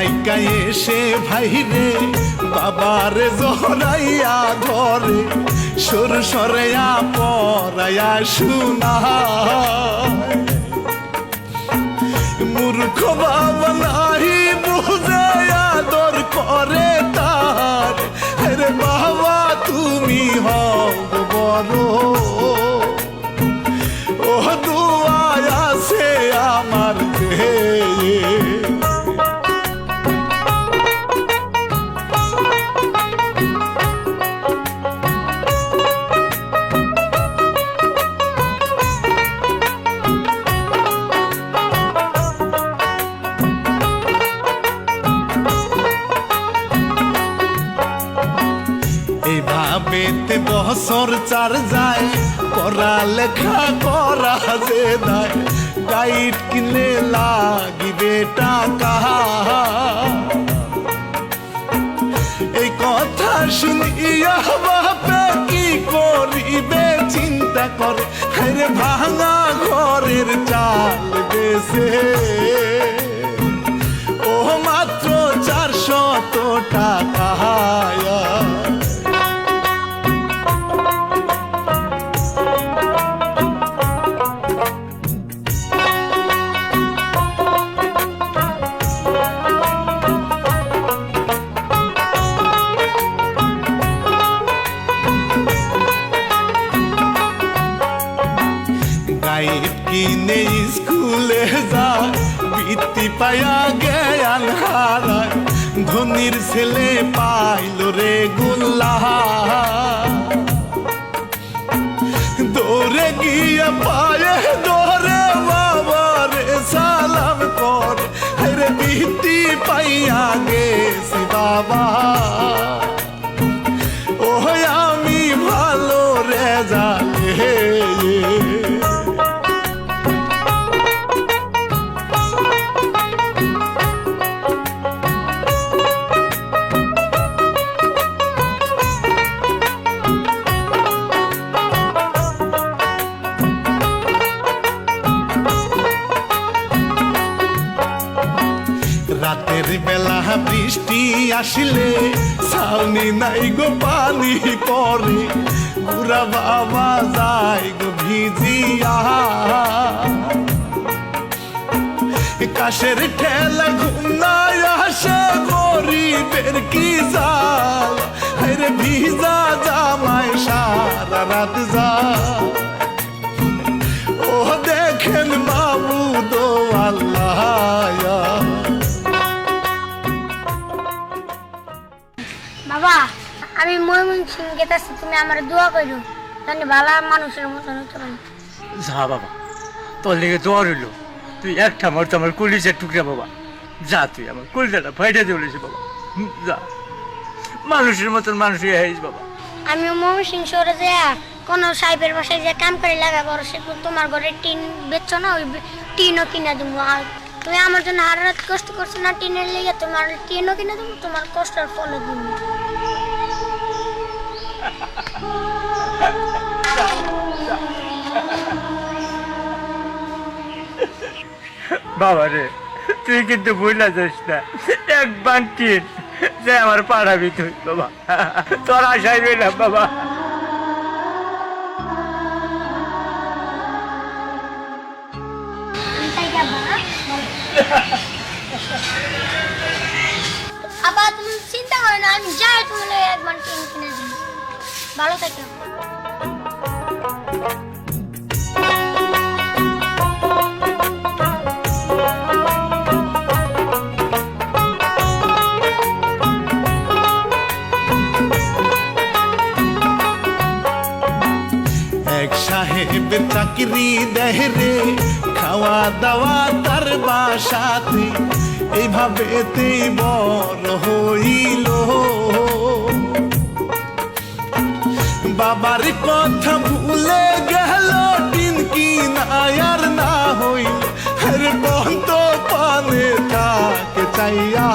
থাইকা এসে ভাইরে বাবারে জহরাইয়া ধরে সুর সরেয়া পরাইয়া শুনা মূর্খ বাবা নাহি বুঝে আদর করে তার রে বাবা তুমি হও বড় ও দুয়ায় আছে আমার দেহে এইভাবেতে বছর চার যায় পড়া লেখা করা যে দেয় গাইড কিনে লাগিবে টাকা এই কথা শুনিয়া বাপে কি করিবে চিন্তা করে রে ভাঙা ঘরের চাল বেছে ও মাত্র 400 টাকা গাইড কিনে স্কুলে যায় বৃত্তি পায়া জ্ঞান হারায় ধনির ছেলে পাইল রে গোল্লা দৌড়ে গিয়ে পায়ে ধরে বাবারে সালাম কর রে বৃত্তি পাইয়া গেছি বাবা ও আমি ভালো রেজাল্টে রাতের বেলা বৃষ্টি আসলে ছাউনি নাই গো পানি পরে বুড়া বাবা যায় গো ভিজিয়া কাশের ঠেলা ঘুমনায় আসে গরিবের কি জাল রে ভিজা জামায় সারা রাত যা ও দেখেন বাবু দো আল্লাহ বাবা আমি ময়মনসিং গেতাছি তুমি আমার দোয়া করো জানি ভালো মানুষের মতন হতে পারি যা বাবা তোর লেগে দোয়া রইল তুই একটা আমার তো আমার কলিজার টুকরা বাবা যা তুই আমার কলিজাটা ফাইটা দিয়ে বাবা যা মানুষের মতন মানুষ হইস বাবা আমি ময়মনসিং শহরে যাই কোনো সাহেবের বাসায় যে কাম করে লাগাবো সেগুলো তোমার ঘরে টিন বেচছো না ওই টিনও কিনা দেবো আর তুমি আমার জন্য হার রাত কষ্ট করছো না টিনের লেগে তোমার টিনও কিনা দেবো তোমার কষ্টের ফলও দেবো বাবা রে তুই কিন্তু ভুলা যাস না এক বান্টিন যে আমার পাড়াবি তুই বাবা তোর আশাই রইলাম বাবা আবার তুমি চিন্তা করো না আমি যাই তুমি একবার টিন কিনে দেবো ভালো থাকো এক সাহেব চাকরি দেয় রে খাওয়া দাওয়া তার বাসাতে এইভাবেতেই বড় হইল বাবার কথা ভুলে গেল টিন কি না আর না হইল বন্ধ পানে তাকে চাইয়া